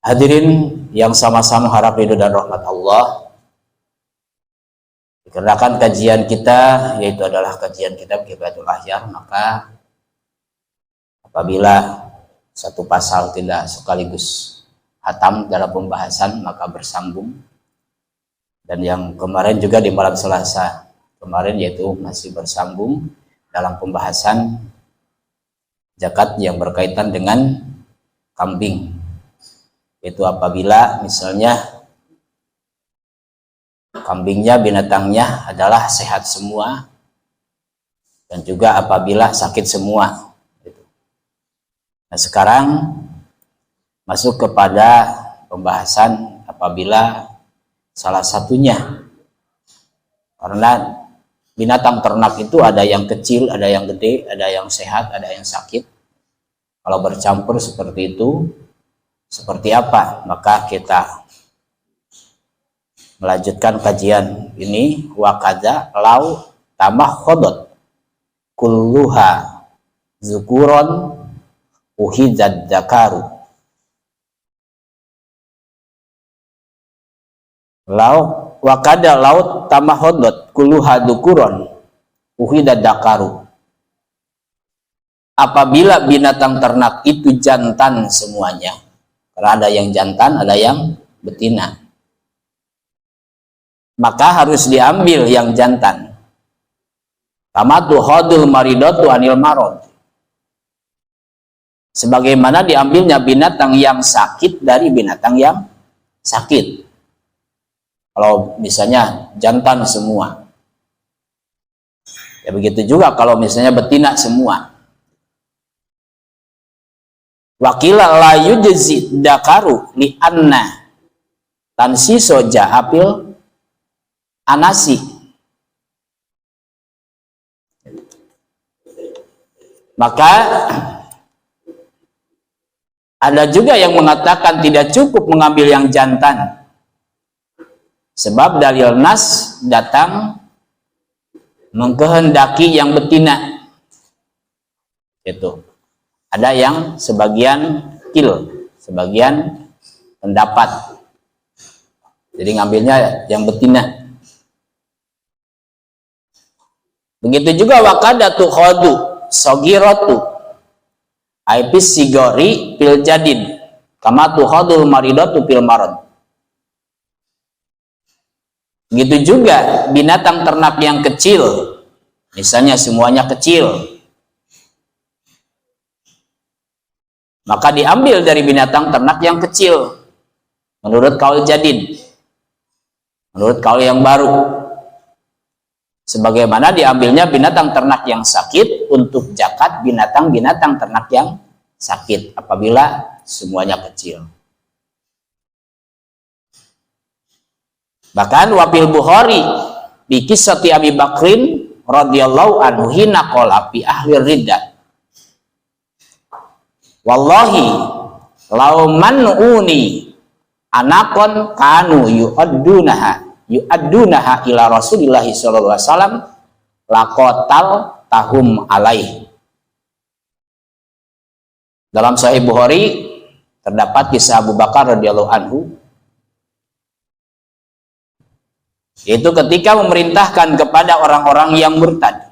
Hadirin yang sama-sama harap ridho dan rahmat Allah, dikarenakan kajian kita yaitu adalah kajian kitab Kifayatul Ahyar, maka apabila satu pasal tidak sekaligus hatam dalam pembahasan maka bersambung. Dan yang kemarin juga di malam Selasa kemarin yaitu masih bersambung dalam pembahasan zakat yang berkaitan dengan kambing. Itu apabila misalnya kambingnya, binatangnya adalah sehat semua, dan juga apabila sakit semua. Nah, sekarang masuk kepada pembahasan apabila salah satunya, karena binatang ternak itu ada yang kecil, ada yang gede, ada yang sehat, ada yang sakit. Kalau bercampur seperti itu, seperti apa? Maka kita melanjutkan kajian ini. Wakada lau tamah khodot kulluha zukuron uhizad zakaru. Wakada lau tamah khodot kulluha zukuron uhizad zakaru. Apabila binatang ternak itu jantan semuanya, karena ada yang jantan, ada yang betina, maka harus diambil yang jantan. Kama tuhadul maridatu anil marad, sebagaimana diambilnya binatang yang sakit dari binatang yang sakit. Kalau misalnya jantan semua, ya begitu juga kalau misalnya betina semua. Wakila la yujzi dakaru li anna tansiso ja'apil anasi. Maka ada juga yang mengatakan tidak cukup mengambil yang jantan, sebab dalil nas datang mengkehendaki yang betina. Itu ada yang sebagian sebagian pendapat, jadi ngambilnya yang betina. Begitu juga wakadatu khodu sogiratu aipis sigori pil jadid kama tuhadul maridatu pil marad. Begitu juga binatang ternak yang kecil, misalnya semuanya kecil, maka diambil dari binatang ternak yang kecil menurut kaul jadid, menurut kaul yang baru, sebagaimana diambilnya binatang ternak yang sakit untuk zakat binatang-binatang ternak yang sakit apabila semuanya kecil. Bahkan wafil Bukhari bi qissati Abi Bakrin radhiyallahu anhu hina qala fi ahli riddah, wallahi lau man'uni anakon kanu yu'addunaha ila Rasulillahi sallallahu alaihi wasallam laqatal tahum alaih. Dalam Sahih Bukhari terdapat kisah Abu Bakar radhiyallahu anhu, yaitu ketika memerintahkan kepada orang-orang yang murtad.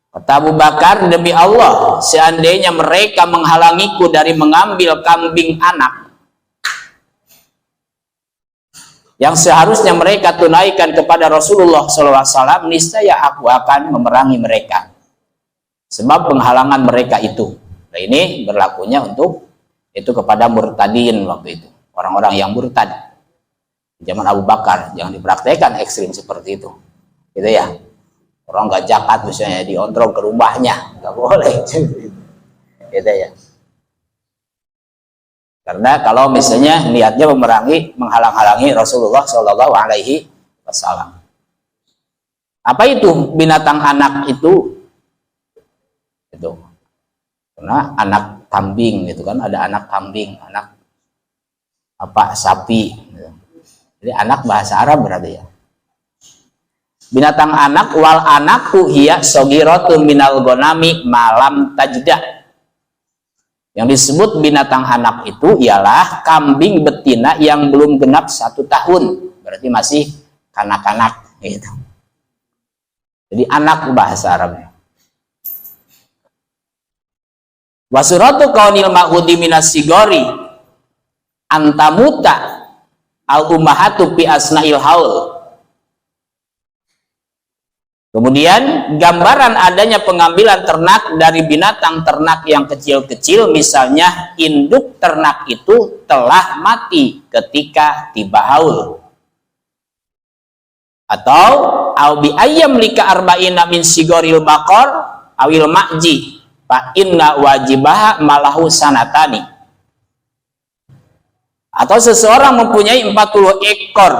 Kata Abu Bakar, demi Allah, seandainya mereka menghalangiku dari mengambil kambing anak yang seharusnya mereka tunaikan kepada Rasulullah SAW, niscaya aku akan memerangi mereka. Sebab penghalangan mereka itu. Nah, ini berlakunya untuk itu kepada murtadin waktu itu, orang-orang yang murtad. Zaman Abu Bakar, jangan dipraktekkan ekstrim seperti itu, gitu ya. Orang nggak zakat misalnya diontrol ke rumahnya, nggak boleh, gitu ya. Karena kalau misalnya niatnya memerangi, menghalang-halangi Rasulullah Shallallahu Alaihi Wasallam. Apa itu binatang anak itu? Itu, karena anak kambing, gitu kan, ada anak kambing, anak apa sapi. Gitu. Jadi anak bahasa Arab berarti ya. Binatang anak wal anakku hiya sogiratun minal gonami malam tajdah. Yang disebut binatang anak itu ialah kambing betina yang belum genap 1 tahun, berarti masih kanak-kanak gitu. Jadi anak bahasa Arabnya. Wasuratu kaunil ma'hudi minas sigori antamuta al ummahatu fi asnail haul. Kemudian gambaran adanya pengambilan ternak dari binatang ternak yang kecil-kecil, misalnya induk ternak itu telah mati ketika tiba haul. Atau au bi ayyam lika arba'ina min sigoril baqar awil ma'ji fa inna wajibaha malahu sanatani. Atau seseorang mempunyai 40 ekor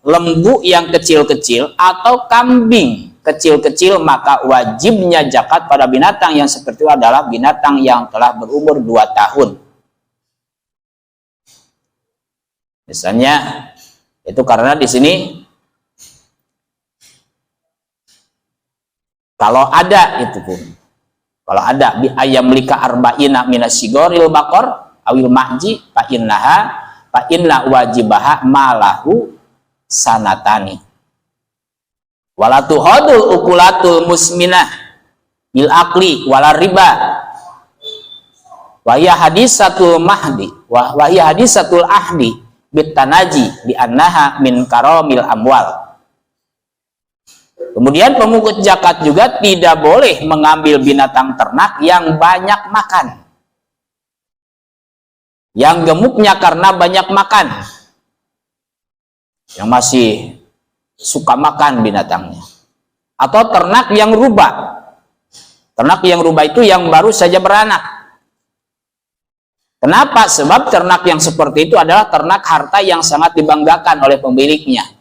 lembu yang kecil-kecil atau kambing kecil-kecil, maka wajibnya zakat pada binatang yang seperti itu adalah binatang yang telah berumur 2 tahun. Misalnya itu karena di sini kalau ada itu pun, kalau ada bi ayam lika arba'ina minas sigoril baqar awil ma'ji fa inna wajibaha malahu sanatani. Walatu hodul ukulatul musminah bil akli wala riba wahya hadisatul mahdi wahya hadisatul ahdi bitanaji bi annaha min karamil amwal. Kemudian pemungut zakat juga tidak boleh mengambil binatang ternak yang banyak makan, yang gemuknya karena banyak makan, yang masih suka makan binatangnya, atau ternak yang rubah. Ternak yang rubah itu yang baru saja beranak. Kenapa? Sebab ternak yang seperti itu adalah ternak harta yang sangat dibanggakan oleh pemiliknya.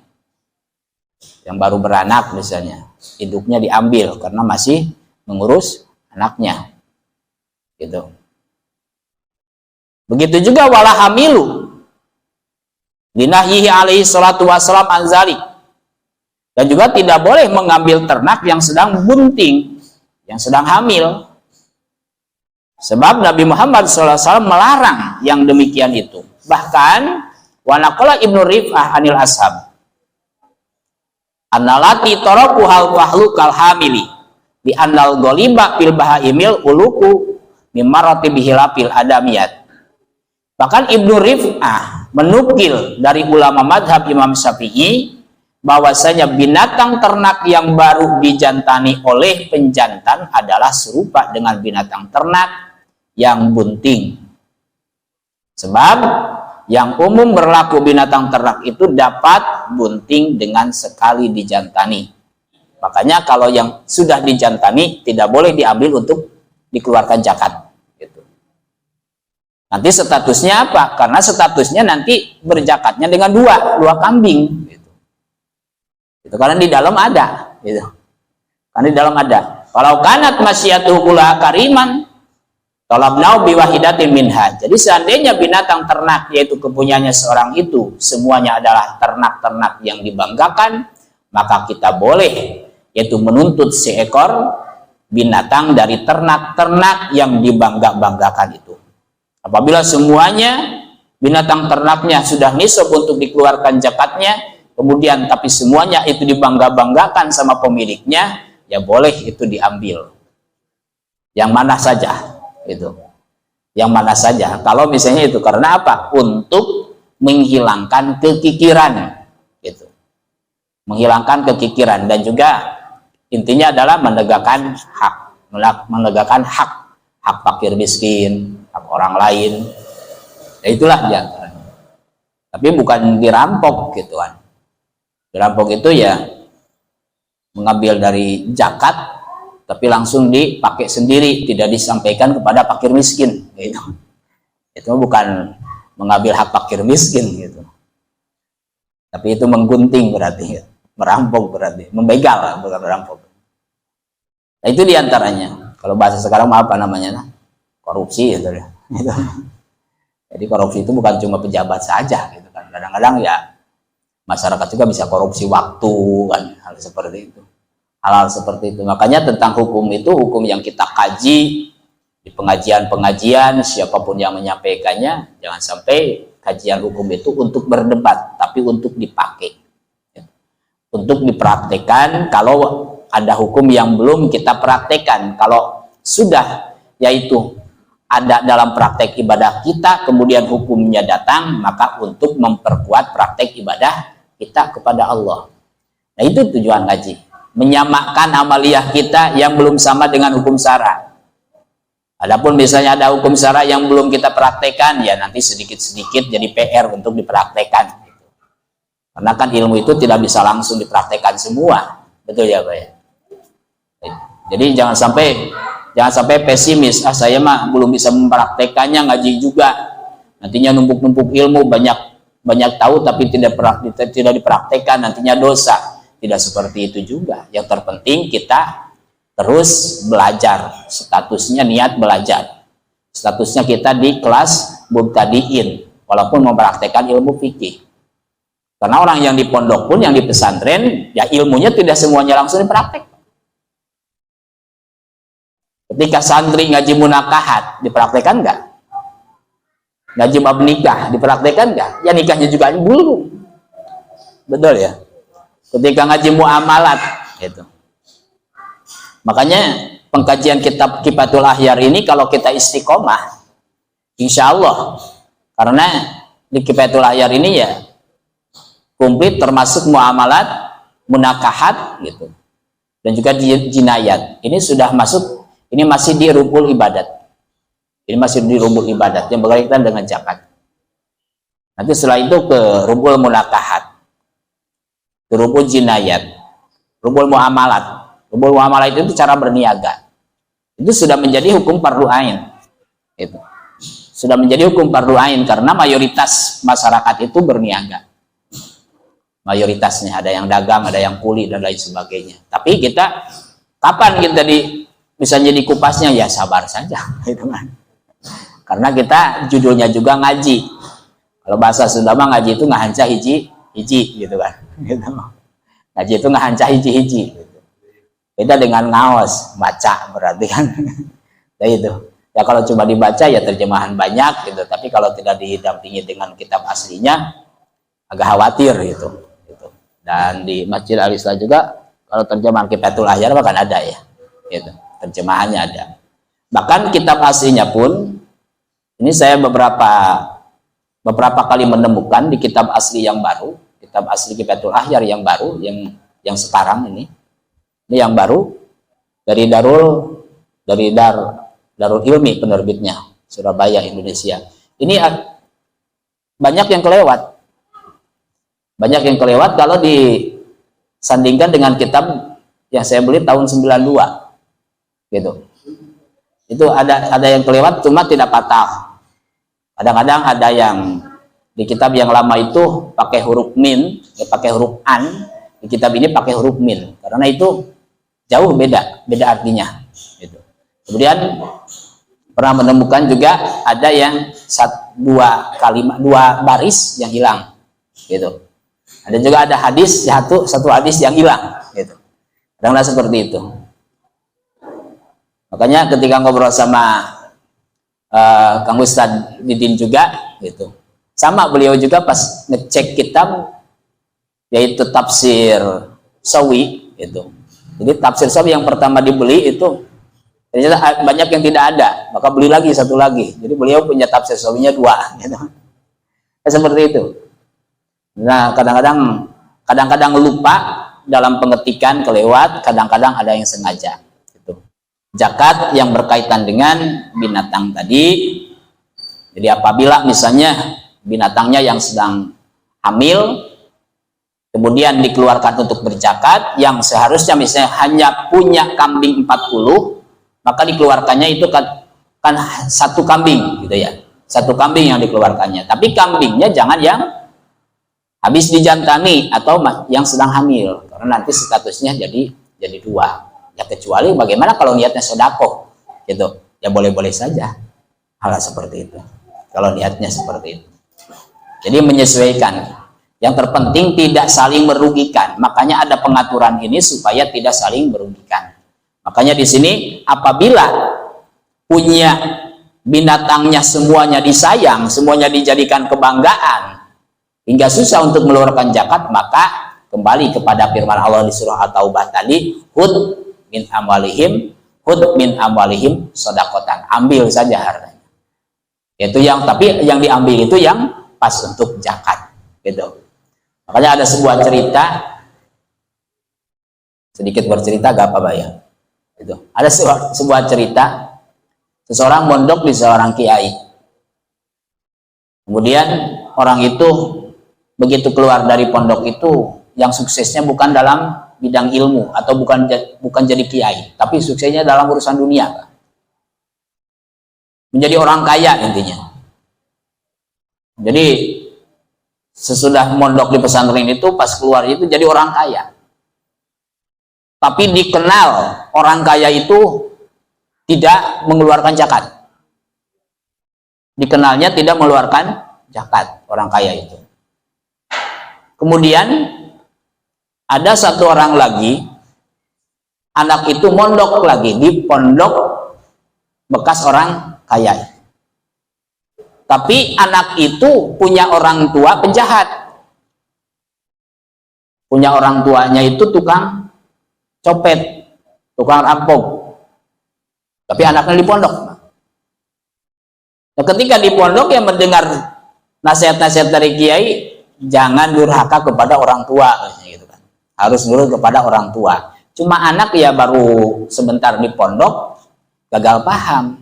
Yang baru beranak misalnya, induknya diambil karena masih mengurus anaknya, gitu. Begitu juga wala hamilu linahyihi alaihi salatu wassalam anzali. Dan juga tidak boleh mengambil ternak yang sedang bunting, yang sedang hamil. Sebab Nabi Muhammad SAW melarang yang demikian itu. Bahkan, wanaqala Ibnu Rif'ah anil ashab annalati taraku hal wahlu kal hamili di annal goliba fil bahaimil uluku mimarati bihilafil adamiyat. Bahkan Ibnu Rif'ah menukil dari ulama madhab Imam Syafi'i bahwasanya binatang ternak yang baru dijantani oleh penjantan adalah serupa dengan binatang ternak yang bunting. Sebab yang umum berlaku binatang ternak itu dapat bunting dengan sekali dijantani. Makanya kalau yang sudah dijantani tidak boleh diambil untuk dikeluarkan zakat. Gitu. Nanti statusnya apa? Karena statusnya nanti berjakatnya dengan dua kambing. Itu karena di dalam ada, gitu. Karena di dalam ada. Kalau kanat masyiyatuhu kula kariman, talabnau biwahidatin minha. Jadi seandainya binatang ternak yaitu kepunyaannya seorang itu semuanya adalah ternak-ternak yang dibanggakan, maka kita boleh yaitu menuntut seekor binatang dari ternak-ternak yang dibangga-banggakan itu. Apabila semuanya binatang ternaknya sudah nisab untuk dikeluarkan zakatnya, kemudian tapi semuanya itu dibangga-banggakan sama pemiliknya, ya boleh itu diambil. Yang mana saja itu. Yang mana saja. Kalau misalnya itu karena apa? Untuk menghilangkan kekikiran gitu. Menghilangkan kekikiran dan juga intinya adalah menegakkan hak fakir miskin, hak orang lain. Ya itulah diantaranya. Tapi bukan dirampok gitu kan. Dirampok itu ya mengambil dari zakat tapi langsung dipakai sendiri, tidak disampaikan kepada fakir miskin gitu. Itu bukan mengambil hak fakir miskin gitu. Tapi itu menggunting berarti, merampok berarti, membegal bukan merampok. Nah, itu diantaranya. Kalau bahasa sekarang apa namanya? Korupsi gitu. Jadi korupsi itu bukan cuma pejabat saja gitu kan. Kadang-kadang ya masyarakat juga bisa korupsi waktu kan, hal seperti itu. Hal-hal seperti itu. Makanya tentang hukum itu, hukum yang kita kaji Di pengajian-pengajian siapapun yang menyampaikannya, jangan sampai kajian hukum itu untuk berdebat, tapi untuk dipakai, untuk dipraktekkan. Kalau ada hukum yang belum kita praktekkan, kalau sudah yaitu ada dalam praktek ibadah kita, kemudian hukumnya datang, maka untuk memperkuat praktek ibadah kita kepada Allah. Nah, itu tujuan ngaji, menyamakan amaliyah kita yang belum sama dengan hukum syara. Adapun misalnya ada hukum syara yang belum kita praktekkan, ya nanti sedikit-sedikit jadi PR untuk dipraktekkan. Karena kan ilmu itu tidak bisa langsung dipraktekkan semua, betul ya Pak ya? Jadi jangan sampai pesimis, saya mah belum bisa mempraktekannya, ngaji juga nantinya numpuk-numpuk ilmu, banyak tahu tapi tidak dipraktekkan, nantinya dosa. Tidak seperti itu juga. Yang terpenting kita terus belajar, statusnya niat belajar, statusnya kita di kelas mubtadiin walaupun mempraktekkan ilmu fikih. Karena orang yang di pondok pun, yang di pesantren, ya ilmunya tidak semuanya langsung dipraktek. Ketika santri ngaji munakahat, dipraktekkan enggak? Ngaji bab nikah, dipraktekkan enggak? Ya nikahnya juga belum. Betul ya? Ketika ngaji muamalat, gitu. Makanya pengkajian kitab Kifatul Ahyar ini kalau kita istiqomah, insya Allah, karena di Kifatul Ahyar ini ya komplit termasuk muamalat, munakahat, gitu. Dan juga jinayat. Ini sudah masuk. Ini masih di rubul ibadat. Ini masih di rubul ibadat yang berkaitan dengan zakat. Nanti setelah itu ke rubul munakahat, ke rubul jinayat, rubul muamalat. Rubul muamalat itu cara berniaga. Itu sudah menjadi hukum fardu ain. Itu sudah menjadi hukum fardu ain karena mayoritas masyarakat itu berniaga. Mayoritasnya ada yang dagang, ada yang kuli dan lain sebagainya. Tapi kita kapan kita bisa jadi kupasnya, ya sabar saja, gitu kan. Karena kita judulnya juga ngaji. Kalau bahasa Sunda mah ngaji itu ngahanca hiji, gitu kan. Gitu. Ngaji itu ngahanca hiji. Gitu. Beda dengan ngaos, baca berarti kan. Ya itu. Ya kalau cuma dibaca ya terjemahan banyak gitu. Tapi kalau tidak didampingi dengan kitab aslinya, agak khawatir gitu. Dan di Masjid Al-Islah juga kalau terjemahan Kifatul Ahyar bahkan ada ya. Gitu. Terjemahannya ada. Bahkan kitab aslinya pun ini saya beberapa kali menemukan di kitab asli yang baru, kitab asli Kifatul Ahyar yang baru, yang sekarang ini yang baru dari Darul Ilmi penerbitnya Surabaya Indonesia. Ini banyak yang kelewat. Banyak yang kelewat kalau disandingkan dengan kitab yang saya beli tahun 92. Gitu. Itu ada yang kelewat cuma tidak patah. Kadang-kadang ada yang di kitab yang lama itu pakai huruf min, pakai huruf an, di kitab ini pakai huruf min. Karena itu jauh beda artinya. Gitu. Kemudian pernah menemukan juga ada yang dua baris yang hilang. Gitu. Ada juga ada hadis satu hadis yang hilang. Gitu. Kadang-kadang seperti itu. Makanya ketika ngobrol sama Kang Ustadz Didin juga gitu, sama beliau juga pas ngecek kitab yaitu tafsir Sawi gitu. Jadi tafsir Sawi yang pertama dibeli itu ternyata banyak yang tidak ada, maka beli lagi satu lagi. Jadi beliau punya tafsir Sawinya 2 gitu. Seperti itu. Nah, kadang-kadang lupa dalam pengetikan, kelewat, kadang-kadang ada yang sengaja. Zakat yang berkaitan dengan binatang tadi. Jadi apabila misalnya binatangnya yang sedang hamil kemudian dikeluarkan untuk berzakat, yang seharusnya misalnya hanya punya kambing 40, maka dikeluarkannya itu kan satu kambing gitu ya. Satu kambing yang dikeluarkannya. Tapi kambingnya jangan yang habis dijantani atau yang sedang hamil, karena nanti statusnya jadi 2. Ya kecuali bagaimana kalau niatnya sedekah gitu, ya boleh-boleh saja hal seperti itu kalau niatnya seperti itu. Jadi menyesuaikan, yang terpenting tidak saling merugikan. Makanya ada pengaturan ini supaya tidak saling merugikan. Makanya di sini apabila punya binatangnya semuanya disayang, semuanya dijadikan kebanggaan, hingga susah untuk mengeluarkan zakat, maka kembali kepada firman Allah di surah At-Taubah tadi, hud min amwalihim sodakotan, ambil saja hartanya. Itu yang, tapi yang diambil itu yang pas untuk zakat, gitu. Makanya ada sebuah cerita, sedikit bercerita gak apa-apa ya. Itu ada sebuah cerita, seseorang mondok di seorang kiai. Kemudian orang itu begitu keluar dari pondok itu, yang suksesnya bukan dalam bidang ilmu atau bukan jadi kiai, tapi suksesnya dalam urusan dunia, menjadi orang kaya intinya. Jadi sesudah mondok di pesantren itu, pas keluar itu jadi orang kaya, tapi dikenal orang kaya itu tidak mengeluarkan zakat. Dikenalnya tidak mengeluarkan zakat orang kaya itu. Kemudian ada satu orang lagi, anak itu mondok lagi di pondok bekas orang kaya. Tapi anak itu punya orang tua penjahat. Punya orang tuanya itu tukang copet, tukang rampok. Tapi anaknya di pondok. Nah, ketika di pondok yang mendengar nasihat-nasihat dari kiai, jangan durhaka kepada orang tua, gitu kan. Harus nurut kepada orang tua. Cuma anak ya baru sebentar di pondok, gagal paham.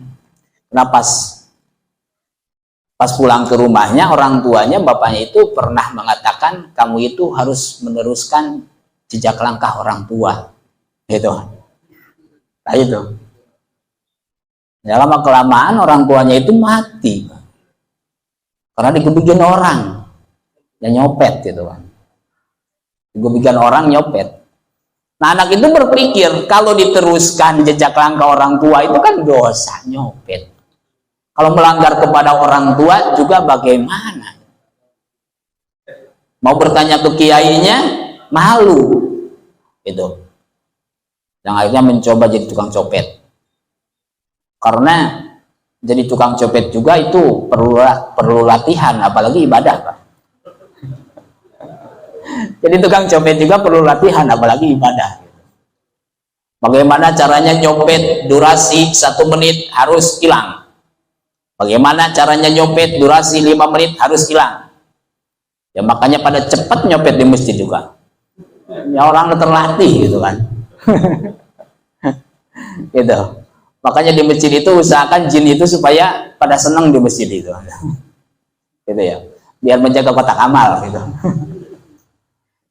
Nah pas pulang ke rumahnya, orang tuanya, bapaknya itu pernah mengatakan, kamu itu harus meneruskan jejak langkah orang tua, gitu. Nah itu. Ya, lama kelamaan orang tuanya itu mati karena digebukin orang yang nyopet, gitu kan. Digebukin orang nyopet. Nah, anak itu berpikir kalau diteruskan jejak langkah orang tua itu kan dosa nyopet. Kalau melanggar kepada orang tua juga bagaimana? Mau bertanya ke kiainya malu, gitu. Yang akhirnya mencoba jadi tukang copet. Karena jadi tukang copet juga itu perlu latihan, apalagi ibadah, Pak. Jadi tukang copet juga perlu latihan, apalagi ibadah. Bagaimana caranya nyopet durasi 1 menit harus hilang. Bagaimana caranya nyopet durasi 5 menit harus hilang. Ya makanya pada cepat nyopet di masjid juga. Ya orang terlatih, gitu kan. Gitu. Makanya di masjid itu usahakan jin itu supaya pada senang di masjid itu, gitu ya, biar menjaga kotak amal, gitu.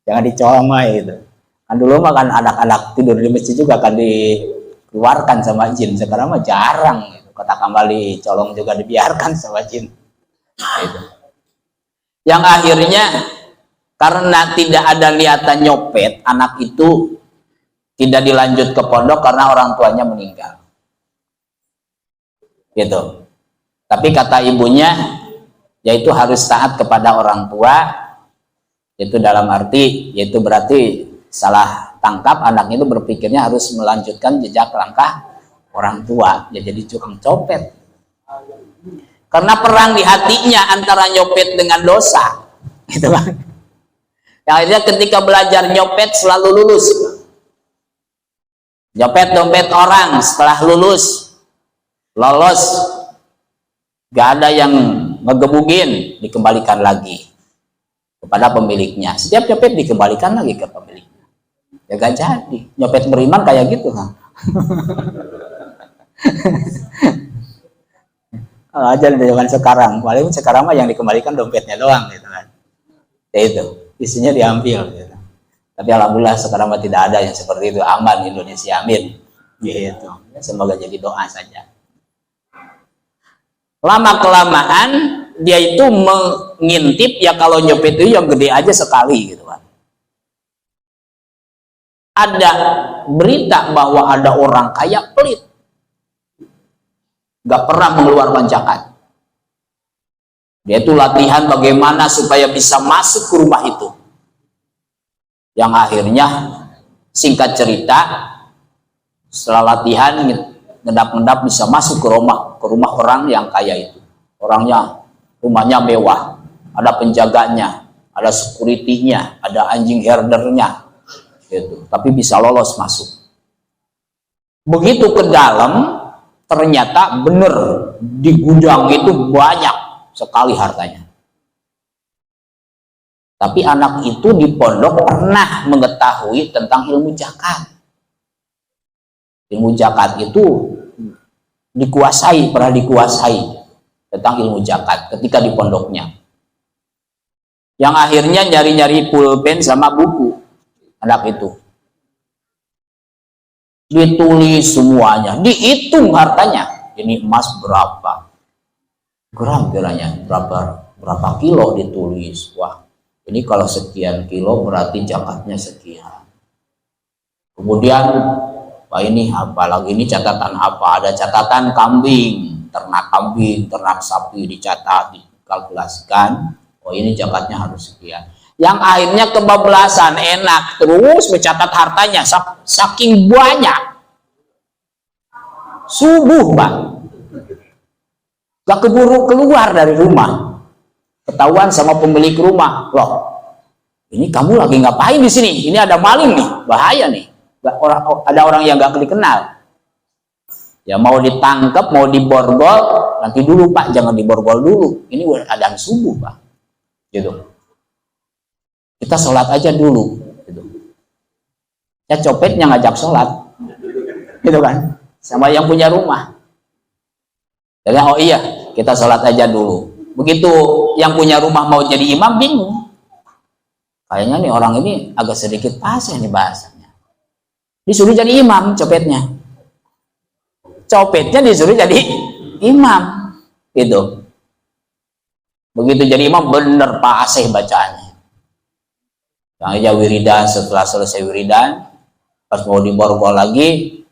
Jangan dicomai, gitu. Kan dulu mah kan anak-anak tidur di masjid juga kan dikeluarkan sama jin. Sekarang mah jarang, gitu. Kotak amal dicolong juga dibiarkan sama jin, gitu. Yang akhirnya karena tidak ada niatan nyopet, anak itu tidak dilanjut ke pondok karena orang tuanya meninggal. Gitu. Tapi kata ibunya, yaitu harus taat kepada orang tua, itu dalam arti, yaitu berarti salah tangkap, anak itu berpikirnya harus melanjutkan jejak langkah orang tua, ya jadi tukang copet. Karena perang di hatinya antara nyopet dengan dosa, gitu kan. Yang akhirnya ketika belajar nyopet selalu lulus. Nyopet dompet orang, setelah lolos, gak ada yang ngegebukin, dikembalikan lagi kepada pemiliknya. Setiap nyopet dikembalikan lagi ke pemiliknya. Ya gak jadi. Nyopet beriman kayak gitu, ha? Kalau aja di zaman sekarang, paling sekarang mah yang dikembalikan dompetnya doang, gitu kan. Ya itu, isinya diambil, gitu. Tapi alhamdulillah sekarang mah tidak ada yang seperti itu. Aman Indonesia, amin. Gitu. Semoga jadi doa saja. Lama-kelamaan dia itu mengintip, ya kalau nyopet itu yang gede aja sekali, gitu kan. Ada berita bahwa ada orang kaya pelit, gak pernah mengeluarkan zakat. Dia itu latihan bagaimana supaya bisa masuk ke rumah itu. Yang akhirnya, singkat cerita, setelah latihan ngendap-ngendap bisa masuk ke rumah orang yang kaya itu. Orangnya rumahnya mewah, ada penjaganya, ada security-nya, ada anjing herdernya, gitu. Tapi bisa lolos masuk. Begitu ke dalam, ternyata benar di gudang itu banyak sekali hartanya. Tapi anak itu di pondok pernah mengetahui tentang ilmu zakat. Ilmu zakat itu pernah dikuasai tentang ilmu zakat ketika di pondoknya. Yang akhirnya nyari-nyari pulpen sama buku anak itu. Ditulis semuanya, dihitung hartanya. Ini emas berapa gram kiranya, berapa kilo ditulis. Wah, ini kalau sekian kilo berarti zakatnya sekian. Kemudian, wah ini apa lagi, ini catatan apa? Ada catatan kambing, ternak sapi dicatat, dikalkulasikan. Oh ini zakatnya harus sekian. Yang akhirnya kebablasan, enak terus mencatat hartanya saking banyak. Subuh, Pak, gak keburu keluar dari rumah, ketahuan sama pemilik rumah. Loh, ini kamu lagi ngapain di sini? Ini ada maling nih, bahaya nih. Ada orang yang gak dikenal. Ya mau ditangkap, mau diborgol, nanti dulu Pak, jangan diborgol dulu. Ini udah adaan subuh, Pak. Gitu. Kita sholat aja dulu, gitu. Ya copetnya ngajak sholat, gitu kan, sama yang punya rumah. Jadi oh iya, kita sholat aja dulu. Begitu yang punya rumah mau jadi imam, bingung. Kayaknya nih orang ini agak sedikit paseh nih bahasanya. Disuruh jadi imam copetnya. Copetnya disuruh jadi imam, gitu. Begitu jadi imam bener paseh bacaannya. Yang aja wiridan, setelah selesai wiridan, pas mau diborgol lagi,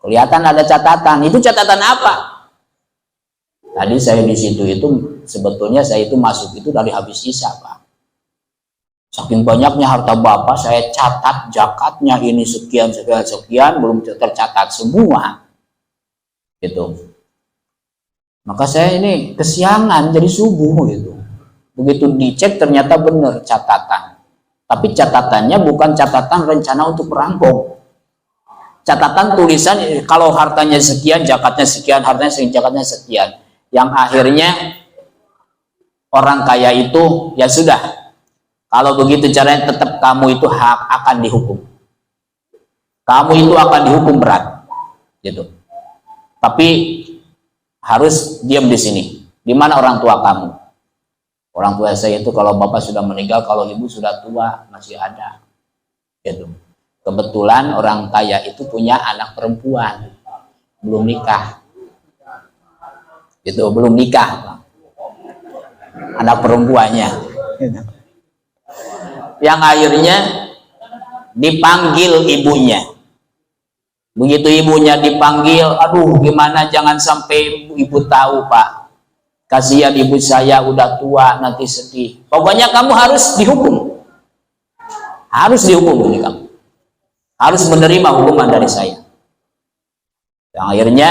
kelihatan ada catatan. Itu catatan apa? Tadi saya di situ itu sebetulnya saya itu masuk itu dari habis isya, Pak. Saking banyaknya harta Bapak, saya catat zakatnya ini sekian, belum tercatat semua. Gitu. Maka saya ini kesiangan jadi subuh gitu. Begitu dicek ternyata benar catatan. Tapi catatannya bukan catatan rencana untuk merampok. Catatan tulisan kalau hartanya sekian, zakatnya sekian, hartanya sekian, zakatnya sekian. Yang akhirnya orang kaya itu ya sudah. Kalau begitu caranya tetap kamu itu akan dihukum. Kamu itu akan dihukum berat. Gitu. Tapi harus diam di sini. Di mana orang tua kamu? Orang tua saya itu kalau bapak sudah meninggal, kalau ibu sudah tua masih ada. Gitu. Kebetulan orang kaya itu punya anak perempuan, belum nikah. Gitu, belum nikah. Anak perempuannya. Yang akhirnya dipanggil ibunya. Begitu ibunya dipanggil, aduh gimana jangan sampai ibu tahu Pak. Kasihan ibu saya udah tua nanti sedih. Pokoknya kamu harus dihukum. Harus dihukum ini kamu. Harus menerima hukuman dari saya. Yang akhirnya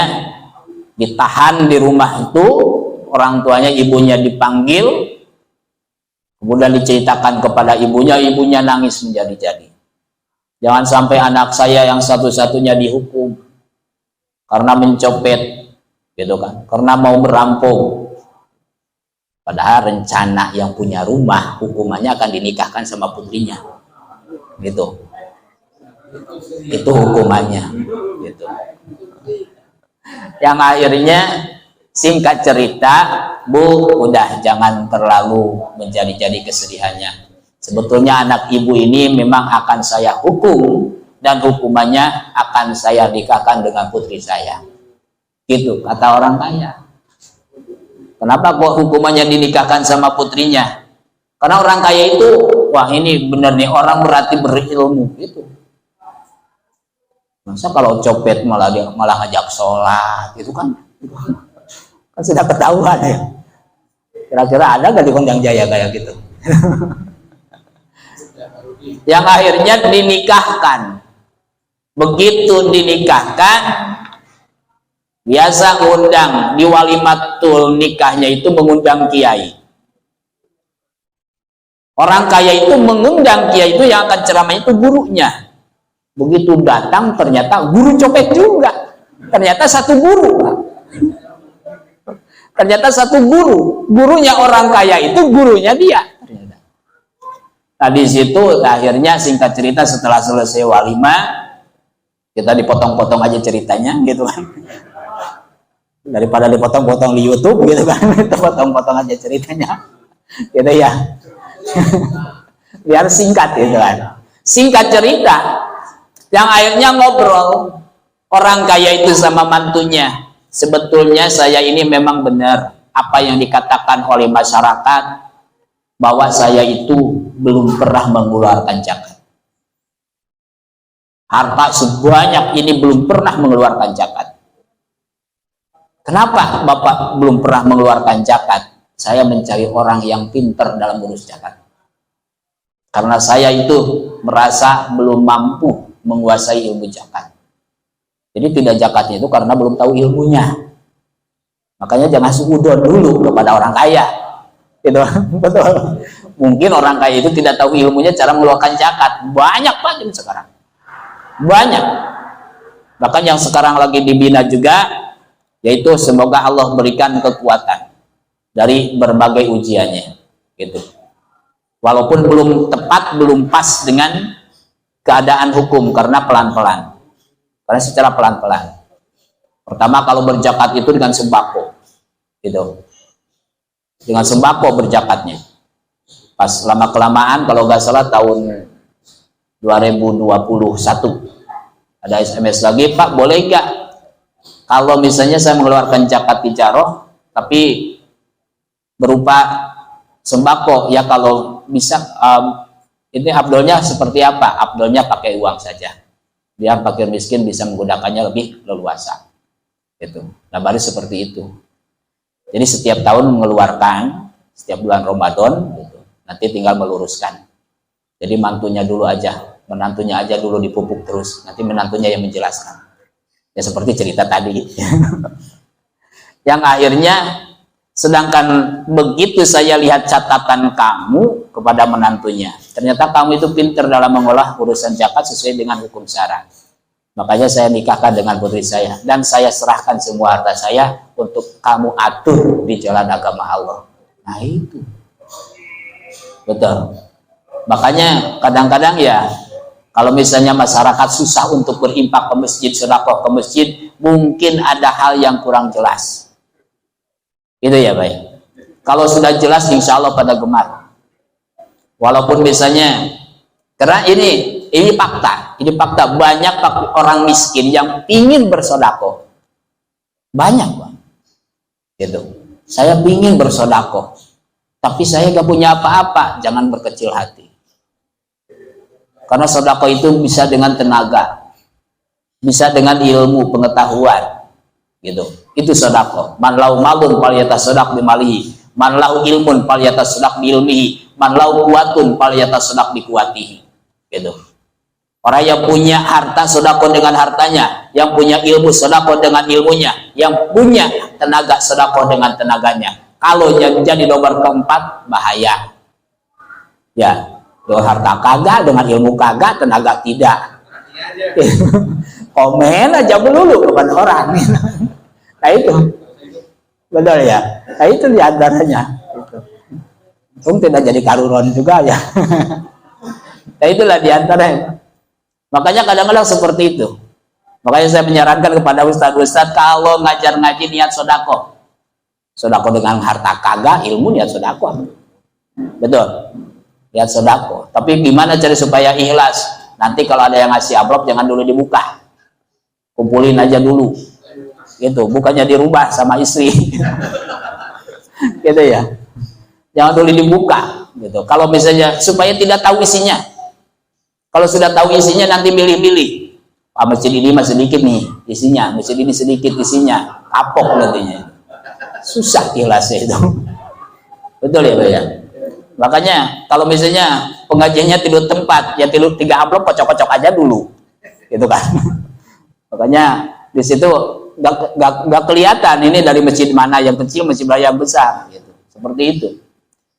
ditahan di rumah itu, orang tuanya ibunya dipanggil, kemudian diceritakan kepada ibunya, ibunya nangis menjadi-jadi. Jangan sampai anak saya yang satu-satunya dihukum karena mencopet, gitu kan? Karena mau merampok. Padahal rencana yang punya rumah hukumannya akan dinikahkan sama putrinya, gitu. Itu hukumannya, gitu. Yang akhirnya singkat cerita, Bu, udah jangan terlalu menjadi-jadi kesedihannya. Sebetulnya anak ibu ini memang akan saya hukum dan hukumannya akan saya nikahkan dengan putri saya. Gitu kata orang kaya. Kenapa kok hukumannya dinikahkan sama putrinya? Karena orang kaya itu, wah ini bener nih orang berarti berilmu gitu. Masa kalau copet malah ngajak sholat, itu kan sudah ketahuan ya. Kira-kira ada gak di Kondang Jaya kayak gitu? Yang akhirnya dinikahkan. Begitu dinikahkan, biasa ngundang di walimatul nikahnya itu mengundang kiai. Orang kaya itu mengundang kiai itu yang akan ceramah itu gurunya. Begitu datang ternyata guru copet juga. Ternyata satu guru. Ternyata satu guru. Gurunya orang kaya itu gurunya dia. Nah di situ akhirnya singkat cerita setelah selesai walimah kita dipotong-potong aja ceritanya gitu kan. Daripada dipotong-potong di YouTube gitu kan. Kita potong-potong aja ceritanya. Gitu ya. Biar singkat gitu kan. Singkat cerita yang akhirnya ngobrol orang kaya itu sama mantunya, sebetulnya saya ini memang benar apa yang dikatakan oleh masyarakat bahwa saya itu belum pernah mengeluarkan zakat. Harta sebanyak ini belum pernah mengeluarkan zakat. Kenapa Bapak belum pernah mengeluarkan zakat? Saya mencari orang yang pintar dalam urus zakat. Karena saya itu merasa belum mampu menguasai ilmu zakat. Jadi tidak zakatnya itu karena belum tahu ilmunya. Makanya jangan suudon dulu kepada orang kaya. Gitu. Betul. Mungkin orang kaya itu tidak tahu ilmunya cara mengeluarkan zakat. Banyak banget sekarang. Banyak. Bahkan yang sekarang lagi dibina juga, yaitu semoga Allah berikan kekuatan dari berbagai ujiannya, gitu. Walaupun belum tepat, belum pas dengan keadaan hukum karena pelan-pelan, karena secara pelan-pelan. Pertama kalau berzakat itu dengan sembako, gitu. Dengan sembako berzakatnya. Pas lama kelamaan kalau nggak salah tahun 2021 ada SMS lagi, Pak boleh nggak kalau misalnya saya mengeluarkan zakat tijaroh tapi berupa sembako, ya kalau bisa ini abdolnya seperti apa? Abdolnya pakai uang saja biar fakir miskin bisa menggunakannya lebih leluasa gitu. Nah baru seperti itu. Jadi setiap tahun mengeluarkan setiap bulan Ramadan gitu. Nanti tinggal meluruskan. Jadi mantunya dulu aja, menantunya aja dulu dipupuk terus, nanti menantunya yang menjelaskan. Ya seperti cerita tadi. Yang akhirnya sedangkan begitu saya lihat catatan kamu kepada menantunya, ternyata kamu itu pintar dalam mengolah urusan zakat sesuai dengan hukum syara. Makanya saya nikahkan dengan putri saya dan saya serahkan semua harta saya untuk kamu atur di jalan agama Allah. Nah itu betul. Makanya kadang-kadang ya kalau misalnya masyarakat susah untuk berimpak ke masjid, sedekah ke masjid, mungkin ada hal yang kurang jelas. Itu ya baik. Kalau sudah jelas insya Allah pada gemar. Walaupun misalnya, karena ini fakta, banyak orang miskin yang ingin bersedekah. Banyak Bang. Gitu. Saya ingin bersedekah, tapi saya gak punya apa-apa. Jangan berkecil hati. Karena sedekah itu bisa dengan tenaga, bisa dengan ilmu, pengetahuan. Gitu. Itu sedekah. Man lau malun falyatasaddaq bimalihi, man lau ilmun falyatasaddaq biilmihi, man lau quwatun falyatasaddaq biquwatihi. Gitu. Orang yang punya harta sedekah dengan hartanya, yang punya ilmu sedekah dengan ilmunya, yang punya tenaga sedekah dengan tenaganya. Kalau jadi nomor keempat bahaya. Ya, dengan harta kagak, dengan ilmu kagak, tenaga tidak. Komen aja melulu kepada orang. Nah itu betul ya. Nah itu diantaranya. Tidak jadi karuron juga ya. Nah itulah diantaranya. Makanya kadang-kadang seperti itu. Makanya saya menyarankan kepada ustadz-ustadz kalau ngajar ngaji niat sodako. Sodako dengan harta kagak, ilmu niat sodako. Betul. Niat sodako. Tapi gimana cari supaya ikhlas? Nanti kalau ada yang ngasih amplop jangan dulu dibuka. Kumpulin aja dulu. Gitu, bukannya dirubah sama istri. Gitu ya. Jangan dulu dibuka gitu. Kalau misalnya supaya tidak tahu isinya. Kalau sudah tahu isinya nanti milih-milih. Ah, masjid ini masih sedikit nih isinya, masjid ini sedikit isinya. Kapok nantinya. Susah ikhlasnya itu. Betul ya, Pak ya? Makanya kalau misalnya pengajiannya tidur tempat, ya tidur 3 amplop kocok-kocok aja dulu. Gitu kan. Makanya di situ nggak kelihatan ini dari masjid mana yang kecil, masjid mana yang besar gitu. Seperti itu.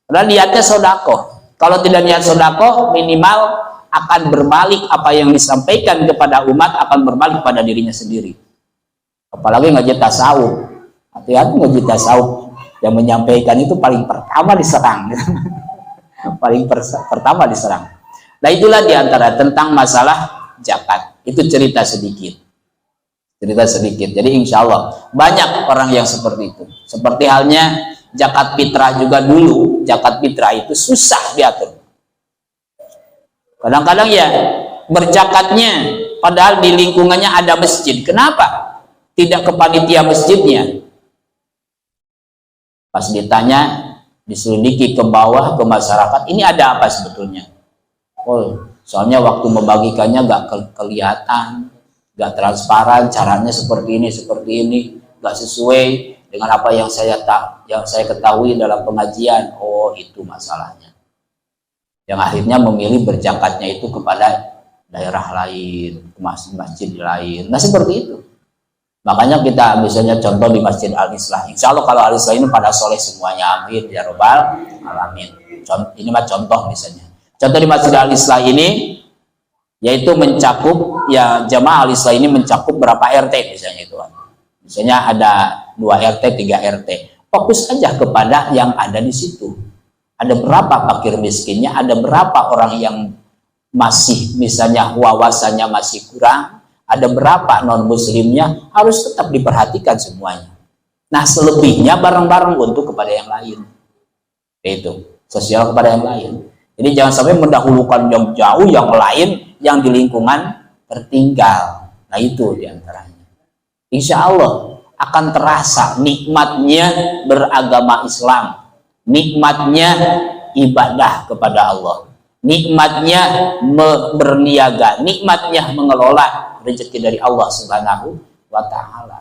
Karena niatnya sodako. Kalau tidak niat sodako, minimal akan berbalik apa yang disampaikan kepada umat akan berbalik pada dirinya sendiri. Apalagi ngaji tasawuf. Hati-hati ngaji tasawuf yang menyampaikan itu paling pertama diserang. Paling pertama diserang. Nah itulah diantara tentang masalah zakat. Itu cerita sedikit. Cerita sedikit. Jadi insya Allah banyak orang yang seperti itu. Seperti halnya zakat fitrah juga dulu. Zakat fitrah itu susah diatur. Kadang-kadang ya berzakatnya padahal di lingkungannya ada masjid. Kenapa tidak ke panitia masjidnya? Pas ditanya, diselidiki ke bawah, ke masyarakat, ini ada apa sebetulnya? Oh, soalnya waktu membagikannya gak kelihatan, gak transparan, caranya seperti ini, gak sesuai dengan apa yang saya ketahui dalam pengajian. Oh, itu masalahnya. Yang akhirnya memilih berzakatnya itu kepada daerah lain, ke masjid lain. Nah seperti itu. Makanya kita misalnya contoh di Masjid Al-Islah. Insya Allah kalau Al-Islah ini pada soleh semuanya, amin ya robbal alamin. Ini mah contoh misalnya. Contoh di Masjid Al-Islah ini, yaitu mencakup, ya jamaah Al-Islah ini mencakup berapa RT misalnya itu. Misalnya ada 2 RT, 3 RT. Fokus aja kepada yang ada di situ. Ada berapa fakir miskinnya, ada berapa orang yang masih misalnya wawasannya masih kurang, ada berapa non muslimnya, harus tetap diperhatikan semuanya. Nah selebihnya bareng-bareng untuk kepada yang lain, itu sosial kepada yang lain. Jadi jangan sampai mendahulukan yang jauh, yang lain yang di lingkungan tertinggal. Nah itu diantaranya. Insya Allah akan terasa nikmatnya beragama Islam, nikmatnya ibadah kepada Allah, nikmatnya berniaga, nikmatnya mengelola rezeki dari Allah Subhanahu wa Ta'ala.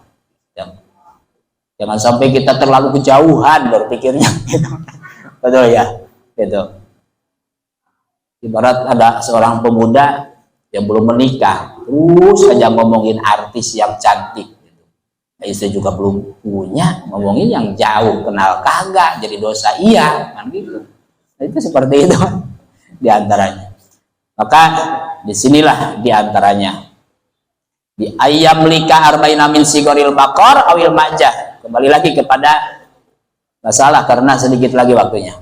Jangan sampai kita terlalu kejauhan berpikirnya, gitu. Betul ya, gitu. Ibarat ada seorang pemuda yang belum menikah, terus saja ngomongin artis yang cantik. Istri juga belum punya, ngomongin yang jauh, kenal kagak, jadi dosa iya, kan gitu. Nah, itu seperti itu diantaranya. Maka disinilah diantaranya di ayam lika arba'ina min sigoril bakor awil majah. Kembali lagi kepada masalah karena sedikit lagi waktunya.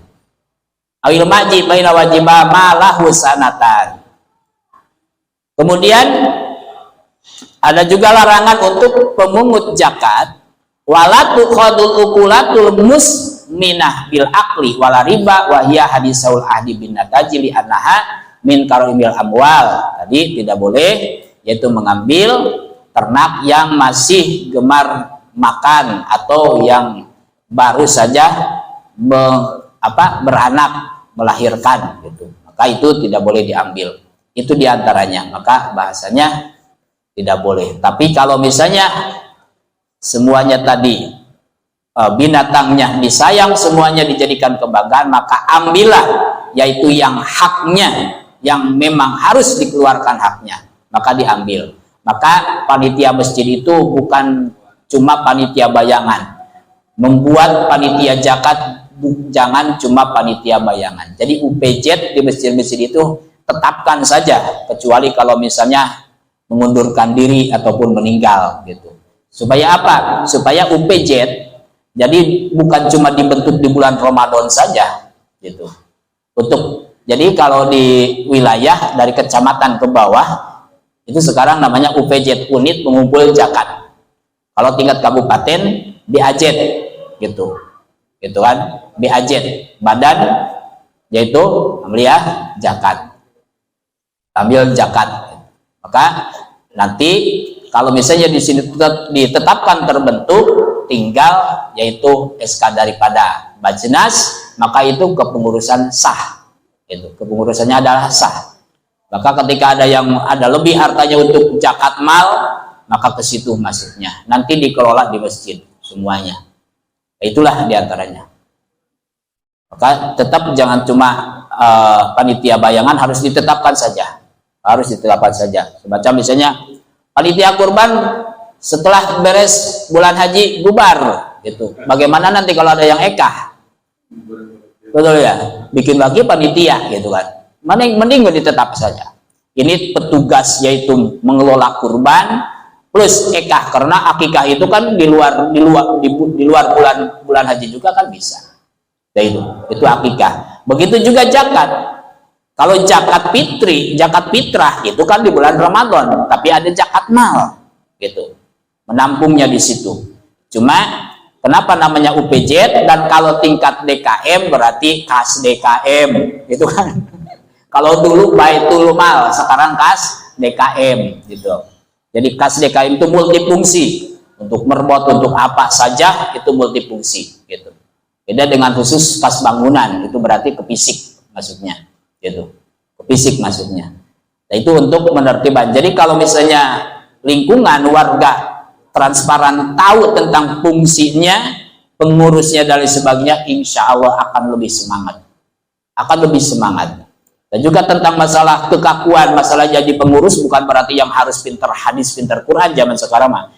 Awil majib baina wajibah malahu sanatan. Kemudian ada juga larangan untuk pemungut zakat, walatu khadul ukulatul musminah bil akli wala riba wa hiya hadisaul ahdi bin natajili annaha min karimil amwal. Tadi tidak boleh, yaitu mengambil ternak yang masih gemar makan atau yang baru saja beranak, melahirkan gitu. Maka itu tidak boleh diambil. Itu diantaranya. Maka bahasanya tidak boleh. Tapi kalau misalnya semuanya tadi binatangnya disayang, semuanya dijadikan kebanggaan, maka ambillah, yaitu yang haknya, yang memang harus dikeluarkan haknya, maka diambil. Maka panitia masjid itu bukan cuma panitia bayangan. Membuat panitia zakat jangan cuma panitia bayangan. Jadi UPZ di masjid-masjid itu tetapkan saja, kecuali kalau misalnya mengundurkan diri ataupun meninggal gitu. Supaya apa? Supaya UPZ jadi bukan cuma dibentuk di bulan Ramadan saja gitu. Jadi kalau di wilayah dari kecamatan ke bawah itu sekarang namanya UPZ, unit pengumpul zakat. Kalau tingkat kabupaten BAZ gitu. Gitu kan? BAZ, badan yaitu amliah zakat. Ambil zakat. Maka nanti kalau misalnya di sini ditetapkan terbentuk, tinggal yaitu SK daripada Bajnas, maka itu kepengurusan sah. Itu kepengurusannya adalah sah. Maka ketika ada lebih hartanya untuk zakat mal, maka ke situ masuknya. Nanti dikelola di masjid semuanya. Itulah diantaranya. Maka tetap jangan cuma panitia bayangan, harus ditetapkan saja. Harus ditetapkan saja. Semacam misalnya panitia kurban setelah beres bulan haji bubar gitu. Bagaimana nanti kalau ada yang ekah? Betul ya, bikin lagi panitia gitu kan. Mending ditetap saja. Ini petugas yaitu mengelola kurban plus ekah, karena akikah itu kan di luar bulan haji juga kan bisa. Ya itu akikah. Begitu juga zakat. Kalau zakat fitri, zakat fitrah itu kan di bulan Ramadan, tapi ada zakat mal gitu. Menampungnya di situ. Cuma kenapa namanya UPZ, dan kalau tingkat DKM berarti kas DKM gitu kan. Kalau dulu Baitul Mal, sekarang kas DKM gitu. Jadi kas DKM itu multifungsi, untuk merbot, untuk apa saja itu multifungsi gitu. Beda dengan khusus kas bangunan, itu berarti ke fisik maksudnya gitu. Ke fisik maksudnya. Nah, itu untuk menertibkan. Jadi kalau misalnya lingkungan warga transparan, tahu tentang fungsinya, pengurusnya dan sebagainya, insya Allah akan lebih semangat, dan juga tentang masalah kekakuan, masalah jadi pengurus bukan berarti yang harus pinter hadis, pinter Quran zaman sekarang mah.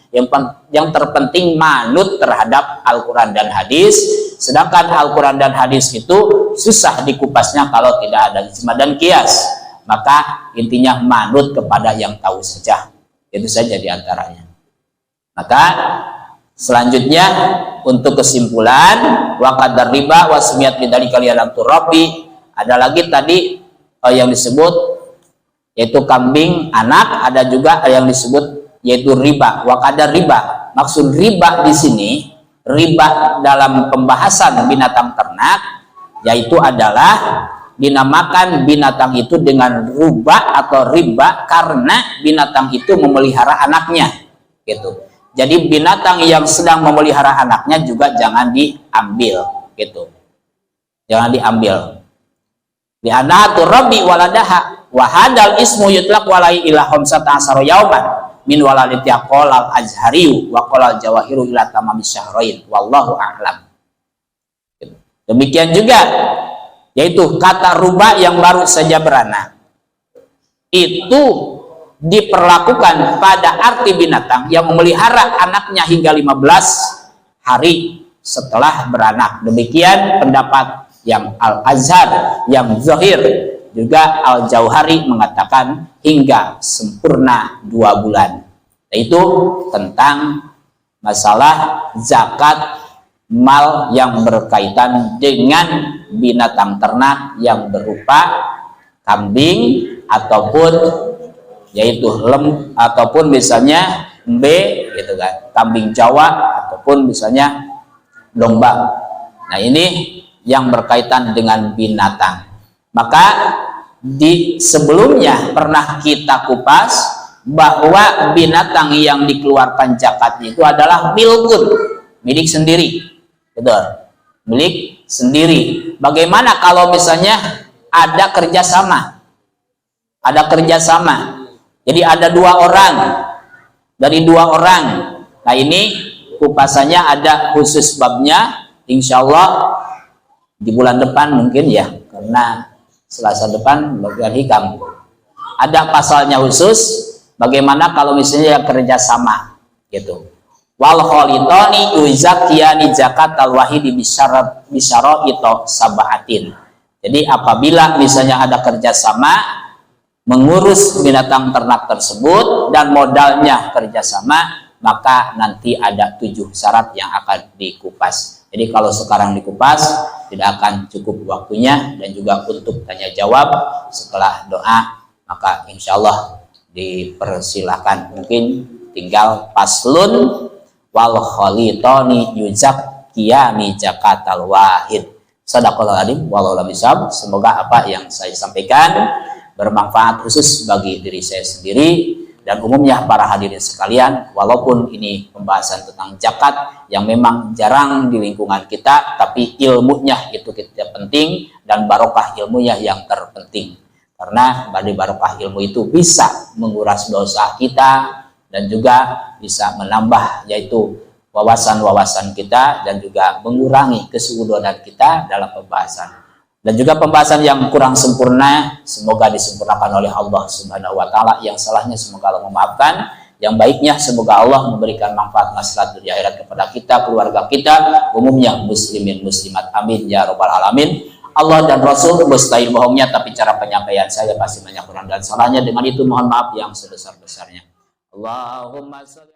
Yang terpenting manut terhadap Al-Quran dan hadis, sedangkan Al-Quran dan hadis itu susah dikupasnya kalau tidak ada ijma dan kias. Maka intinya manut kepada yang tahu saja, itu saja diantaranya. Maka selanjutnya untuk kesimpulan, wa qadar riba wa sumiyat bidzalika li'anatu rabbi, ada lagi tadi yang disebut yaitu kambing anak, ada juga yang disebut yaitu riba, wa qadar riba. Maksud riba di sini, riba dalam pembahasan binatang ternak yaitu adalah dinamakan binatang itu dengan ruba atau riba karena binatang itu memelihara anaknya gitu. Jadi binatang yang sedang memelihara anaknya juga jangan diambil gitu. Jangan diambil. Li anatu rabbi waladaha wa hadal ismu yutlaq walai ila khamsata asara yauman min waladati qala al-azhari wa qala al-jawahiru ila tamami syahrain wallahu a'lam. Demikian juga yaitu kata ruba yang baru saja beranak. Itu diperlakukan pada arti binatang yang memelihara anaknya hingga 15 hari setelah beranak. Demikian pendapat yang Al-Azhar, yang Zahir, juga Al-Jauhari mengatakan hingga sempurna 2 bulan. Yaitu tentang masalah zakat mal yang berkaitan dengan binatang ternak yang berupa kambing ataupun yaitu ataupun misalnya gitu kan, kambing Jawa ataupun misalnya domba. Nah, ini yang berkaitan dengan binatang. Maka di sebelumnya pernah kita kupas bahwa binatang yang dikeluarkan zakat itu adalah milkun, milik sendiri. Betul, milik sendiri. Bagaimana kalau misalnya ada kerjasama? Jadi ada 2 orang, dari 2 orang. Nah, ini kupasannya ada khusus babnya, insya Allah di bulan depan mungkin ya, karena Selasa depan bagian hikam. Ada pasalnya khusus, bagaimana kalau misalnya kerjasama gitu. Wal kholitoni yuzakiyani zakat al-wahidi bisyara itu sabahatin. Jadi apabila misalnya ada kerjasama mengurus binatang ternak tersebut dan modalnya kerjasama, maka nanti ada 7 syarat yang akan dikupas. Jadi kalau sekarang dikupas tidak akan cukup waktunya, dan juga untuk tanya jawab setelah doa maka insya Allah dipersilahkan. Mungkin tinggal paslun wal kholitoni yuzakkiyani zakatal wahid. Shadaqallahul adzim wallahu a'lam bishawab. Semoga apa yang saya sampaikan bermanfaat khusus bagi diri saya sendiri dan umumnya para hadirin sekalian. Walaupun ini pembahasan tentang zakat yang memang jarang di lingkungan kita, tapi ilmunya itu kita penting dan barokah ilmunya yang terpenting. Karena dari barokah ilmu itu bisa menguras dosa kita dan juga bisa menambah yaitu wawasan-wawasan kita dan juga mengurangi kesuudonan kita dalam pembahasan. Dan juga pembahasan yang kurang sempurna semoga disempurnakan oleh Allah Subhanahu wa taala, yang salahnya semoga Allah memaafkan, Yang baiknya semoga Allah memberikan manfaat maslahat dunia akhirat kepada kita, keluarga kita, umumnya muslimin muslimat. Amin ya rabbal alamin. Allah dan Rasul mustahil bohongnya, tapi cara penyampaian saya pasti banyak kurang dan salahnya. Dengan itu mohon maaf yang sebesar-besarnya. Allahumma sholli